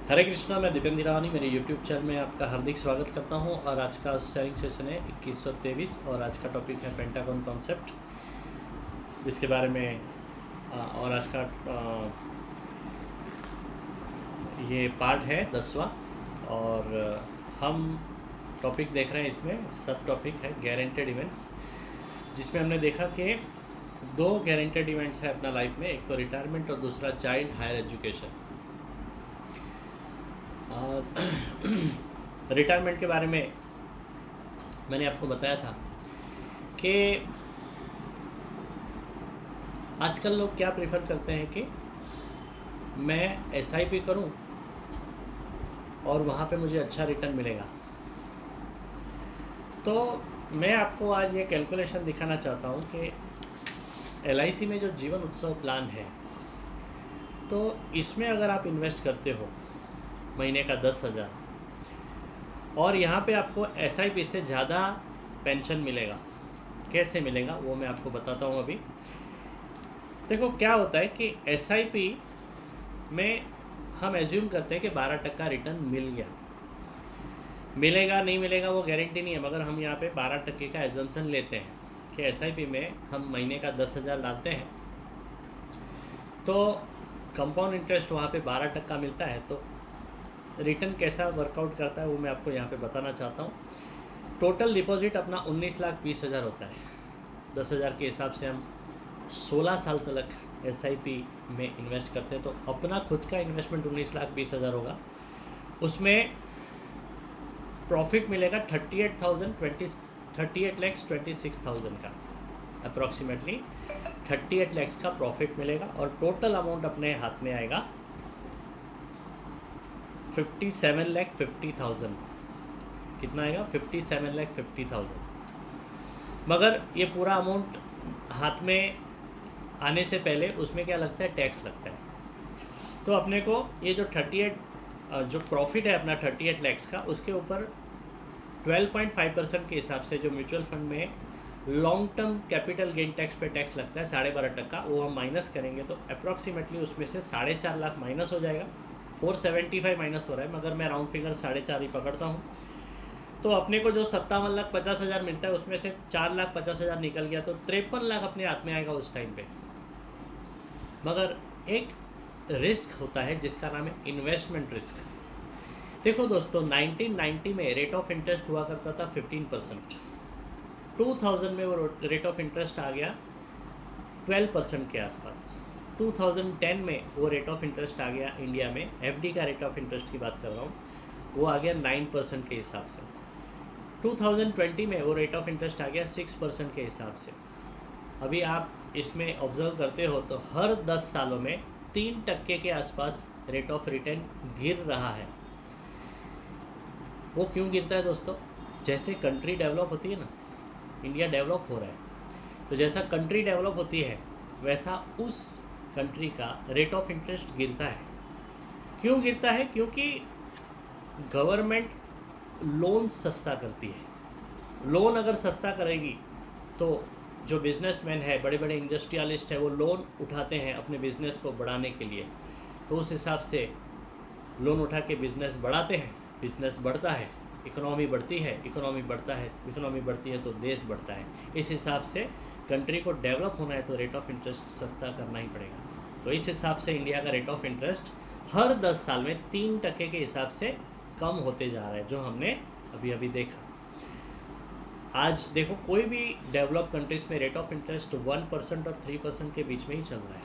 हरे कृष्णा, मैं दीपेंद्र हीरानी मेरे YouTube channel में आपका हार्दिक स्वागत करता हूं। और आज का शेयरिंग सेशन है 2123 और आज का टॉपिक है पेंटागन कॉन्सेप्ट, जिसके बारे में और आज का ये पार्ट है 10वां। और हम टॉपिक देख रहे हैं, इसमें सब टॉपिक है गारंटेड इवेंट्स, जिसमें हमने देखा कि दो गारंटेड इवेंट्स है अपना लाइफ में, एक तो रिटायरमेंट और दूसरा चाइल्ड हायर एजुकेशन। रिटायरमेंट के बारे में मैंने आपको बताया था कि आजकल लोग क्या प्रेफर करते हैं कि मैं एसआईपी करूं और वहाँ पे मुझे अच्छा रिटर्न मिलेगा। तो मैं आपको आज ये कैलकुलेशन दिखाना चाहता हूँ कि एलआईसी में जो जीवन उत्सव प्लान है, तो इसमें अगर आप इन्वेस्ट करते हो महीने का 10,000 और यहाँ पे आपको एसआईपी से ज़्यादा पेंशन मिलेगा। कैसे मिलेगा वो मैं आपको बताता हूँ अभी। देखो क्या होता है कि एसआईपी में हम एज्यूम करते हैं कि 12% रिटर्न मिल गया, मिलेगा नहीं मिलेगा वो गारंटी नहीं है, मगर हम यहाँ पे 12% का एजम्पशन लेते हैं कि एसआईपी में हम महीने का 10,000 डालते हैं तो कंपाउंड इंटरेस्ट वहाँ पे 12% मिलता है। तो रिटर्न कैसा वर्कआउट करता है वो मैं आपको यहाँ पे बताना चाहता हूँ। टोटल डिपॉजिट अपना 19,20,000 होता है। 10,000 के हिसाब से हम 16 साल तक एसआईपी में इन्वेस्ट करते हैं, तो अपना खुद का इन्वेस्टमेंट 19,20,000 होगा। उसमें प्रॉफिट मिलेगा 38,26,000 का, अप्रॉक्सीमेटली 38 लाख का प्रॉफिट मिलेगा। और टोटल अमाउंट अपने हाथ में आएगा 57,50,000। कितना आएगा? 57,50,000। मगर ये पूरा अमाउंट हाथ में आने से पहले उसमें क्या लगता है? टैक्स लगता है। तो अपने को ये जो 38 जो प्रॉफिट है अपना 38 लाख का, उसके ऊपर 12.5% के हिसाब से जो म्यूचुअल फंड में long term capital gain tax पे टैक्स लगता है 12.5%, वो हम माइनस करेंगे तो अप्रॉक्सीमेटली उसमें से 4.5 लाख माइनस हो जाएगा। 475 माइनस हो रहा है, मगर मैं राउंड फिगर 4.5 ही पकड़ता हूँ। तो अपने को जो 57,50,000 मिलता है उसमें से 4,50,000 निकल गया, तो 53 लाख अपने हाथ में आएगा उस टाइम पे। मगर एक रिस्क होता है जिसका नाम है इन्वेस्टमेंट रिस्क। देखो दोस्तों, 1990 में रेट ऑफ इंटरेस्ट हुआ करता था 15%। 2000 में वो रेट ऑफ इंटरेस्ट आ गया 12% के आसपास। 2010 में वो रेट ऑफ इंटरेस्ट आ गया इंडिया में, एफडी का रेट ऑफ इंटरेस्ट की बात कर रहा हूँ, वो आ गया 9% के हिसाब से। 2020 में वो रेट ऑफ इंटरेस्ट आ गया 6% के हिसाब से। अभी आप इसमें ऑब्जर्व करते हो तो हर 10 सालों में 3% के आसपास रेट ऑफ रिटर्न गिर रहा है। वो क्यों गिरता है दोस्तों? जैसे कंट्री डेवलप होती है ना, इंडिया डेवलप हो रहा है, तो जैसा कंट्री डेवलप होती है वैसा उस कंट्री का रेट ऑफ इंटरेस्ट गिरता है। क्यों गिरता है? क्योंकि गवर्नमेंट लोन सस्ता करती है। लोन अगर सस्ता करेगी तो जो बिजनेसमैन है, बड़े बड़े इंडस्ट्रियलिस्ट है, वो लोन उठाते हैं अपने बिजनेस को बढ़ाने के लिए, तो उस हिसाब से लोन उठा के बिजनेस बढ़ाते हैं, बिजनेस बढ़ता है, इकोनॉमी बढ़ती है, इकोनॉमी बढ़ता है, इकोनॉमी बढ़ती है तो देश बढ़ता है। इस हिसाब से कंट्री को डेवलप होना है तो रेट ऑफ इंटरेस्ट सस्ता करना ही पड़ेगा। तो इस हिसाब से इंडिया का रेट ऑफ इंटरेस्ट हर 10 साल में 3% के हिसाब से कम होते जा रहा है, जो हमने अभी अभी देखा। आज देखो, कोई भी डेवलप कंट्रीज में रेट ऑफ इंटरेस्ट 1% और 3% के बीच में ही चल रहा है।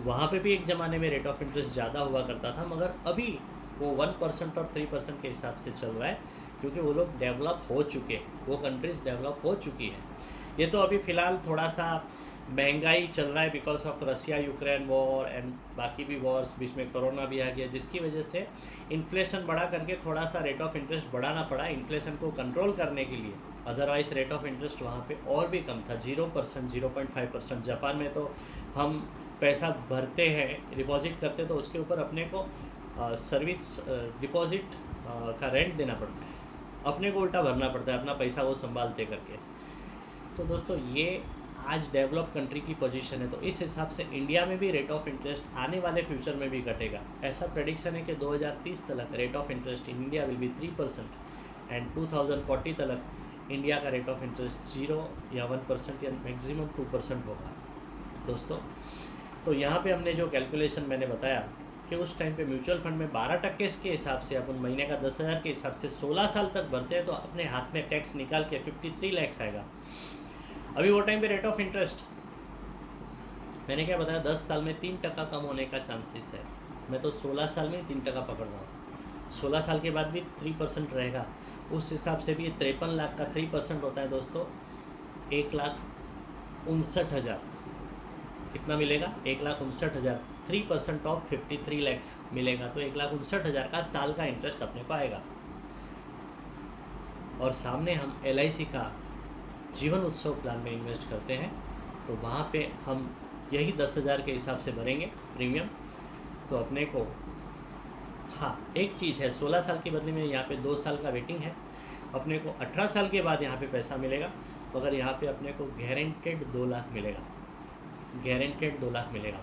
वहाँ पे भी एक ज़माने में रेट ऑफ इंटरेस्ट ज़्यादा हुआ करता था, मगर अभी वो 1% और 3% के हिसाब से चल रहा है, क्योंकि वो लोग डेवलप हो चुके हैं, वो कंट्रीज़ डेवलप हो चुकी है। ये तो अभी फ़िलहाल थोड़ा सा महंगाई चल रहा है because of Russia Ukraine war and बाकी भी वॉर्स, बीच में कोरोना भी आ गया, जिसकी वजह से इन्फ्लेशन बढ़ा करके थोड़ा सा रेट ऑफ इंटरेस्ट बढ़ाना पड़ा इन्फ्लेशन को कंट्रोल करने के लिए। अदरवाइज़ रेट ऑफ इंटरेस्ट वहाँ पे और भी कम था, 0%, 0.5%। जापान में तो हम पैसा भरते हैं, डिपॉजिट करते तो उसके ऊपर अपने को सर्विस डिपॉजिट का रेंट देना पड़ता है, अपने को उल्टा भरना पड़ता है, अपना पैसा वो संभालते करके। तो दोस्तों, ये आज डेवलप कंट्री की पोजीशन है, तो इस हिसाब से इंडिया में भी रेट ऑफ इंटरेस्ट आने वाले फ्यूचर में भी घटेगा। ऐसा प्रेडिक्शन है कि 2030 तक rate of interest in India will be 3% and 2040 तक इंडिया का रेट ऑफ इंटरेस्ट 0 या 1% या मैक्सिमम 2% होगा दोस्तों। तो यहाँ पे हमने जो कैलकुलेशन मैंने बताया कि उस टाइम पे म्यूचुअल फंड में 12% के हिसाब से अपन महीने का 10,000 के हिसाब से 16 साल तक भरते हैं, तो अपने हाथ में टैक्स निकाल के 53 लाख आएगा। अभी वो टाइम पे रेट ऑफ इंटरेस्ट मैंने क्या बताया, 10 साल में 3% कम होने का चांसेस है। मैं तो 16 साल में 3% पकड़ रहा हूँ, 16 साल के बाद भी 3% रहेगा। उस हिसाब से भी 53 लाख का 3% होता है दोस्तों 1,59,000। कितना मिलेगा? 1,59,000। 3% ऑफ 53 लैक्स मिलेगा, तो 1,59,000 का साल का इंटरेस्ट अपने को आएगा। और सामने हम LIC का जीवन उत्सव प्लान में इन्वेस्ट करते हैं, तो वहाँ पे हम यही 10,000 के हिसाब से भरेंगे प्रीमियम। तो अपने को हाँ एक चीज़ है, 16 साल के बदले में यहाँ पे 2 साल का वेटिंग है। अपने को 18 साल के बाद यहाँ पे पैसा मिलेगा, मगर यहाँ पे अपने को गारंटेड 2 लाख मिलेगा, गारंटेड 2 लाख मिलेगा।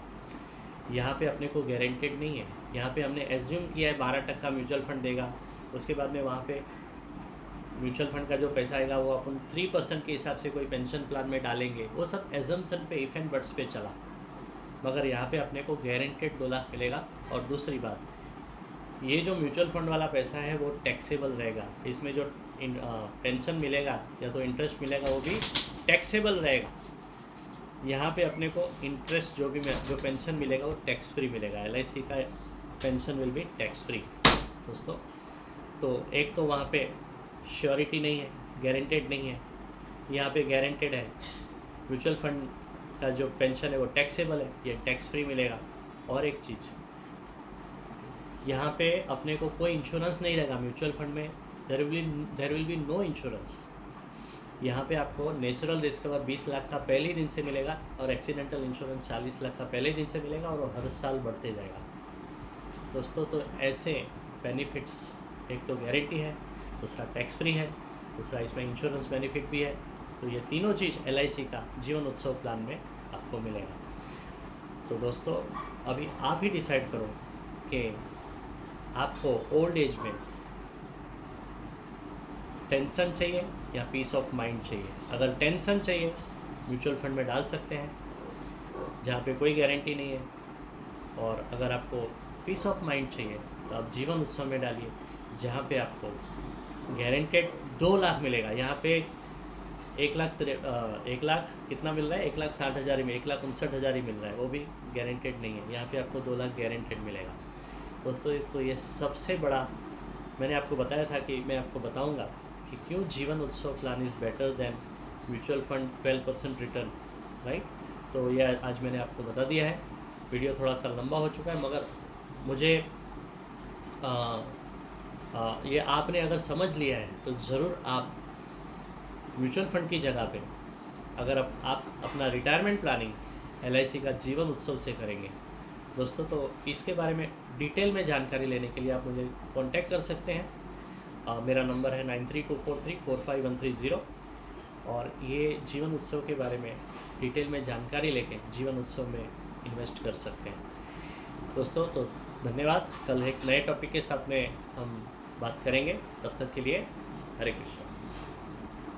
यहाँ पे अपने को गारंटेड नहीं है, यहाँ पे हमने एज्यूम किया है 12% म्यूचुअल फंड देगा। उसके बाद में वहाँ पे म्यूचुअल फंड का जो पैसा आएगा वो अपन 3% के हिसाब से कोई पेंशन प्लान में डालेंगे। वो सब एजम्पशन पे, इफ एंड बट्स पे चला, मगर यहाँ पे अपने को गारंटेड 2 लाख मिलेगा। और दूसरी बात, ये जो म्यूचुअल फंड वाला पैसा है वो टैक्सेबल रहेगा। इसमें जो पेंशन मिलेगा या तो इंटरेस्ट मिलेगा वो भी टैक्सेबल रहेगा। यहाँ पे अपने को इंटरेस्ट जो पेंशन मिलेगा वो टैक्स फ्री मिलेगा। LIC का pension will be tax free दोस्तों। तो एक तो वहाँ पे श्योरिटी नहीं है, गारंटेड नहीं है, यहाँ पे गारंटेड है। म्यूचुअल फंड का जो पेंशन है वो टैक्सेबल है, ये टैक्स फ्री मिलेगा। और एक चीज़, यहाँ पे अपने को कोई इंश्योरेंस नहीं रहेगा म्यूचुअल फंड में, there will be no insurance. यहाँ पे आपको नेचुरल रिस्क कवर 20 लाख का पहले ही दिन से मिलेगा, और एक्सीडेंटल इंश्योरेंस 40 लाख का पहले दिन से मिलेगा, और वो हर साल बढ़ते जाएगा दोस्तों। तो ऐसे बेनिफिट्स, एक तो गारंटी है, दूसरा टैक्स फ्री है, दूसरा इसमें इंश्योरेंस बेनिफिट भी है। तो ये तीनों चीज़ LIC का जीवन उत्सव प्लान में आपको मिलेगा। तो दोस्तों अभी आप ही डिसाइड करो कि आपको ओल्ड एज में टेंशन चाहिए या पीस ऑफ माइंड चाहिए। अगर टेंशन चाहिए, म्यूचुअल फंड में डाल सकते हैं जहाँ पे कोई गारंटी नहीं है। और अगर आपको पीस ऑफ माइंड चाहिए तो आप जीवन उत्सव में डालिए, जहाँ पे आपको गारंटेड 2 लाख मिलेगा। यहाँ पे 1 लाख कितना मिल रहा है? 1,60,000 में 1,59,000 ही मिल रहा है, वो भी गारंटेड नहीं है। यहाँ पे आपको 2 लाख गारंटेड मिलेगा दोस्तों। तो ये सबसे बड़ा मैंने आपको बताया था कि मैं आपको बताऊंगा कि क्यों जीवन उत्सव plan is better than mutual fund 12% return, right. तो ये आज मैंने आपको बता दिया है। वीडियो थोड़ा सा लंबा हो चुका है, मगर मुझे ये आपने अगर समझ लिया है तो ज़रूर आप म्यूचुअल फंड की जगह पे अगर आप अपना रिटायरमेंट प्लानिंग LIC का जीवन उत्सव से करेंगे दोस्तों, तो इसके बारे में डिटेल में जानकारी लेने के लिए आप मुझे कांटेक्ट कर सकते हैं। मेरा नंबर है 9324345130। और ये जीवन उत्सव के बारे में डिटेल में जानकारी लेके जीवन उत्सव में इन्वेस्ट कर सकते हैं दोस्तों। तो धन्यवाद। कल एक नए टॉपिक के साथ में हम बात करेंगे, तब तक के लिए हरे कृष्ण।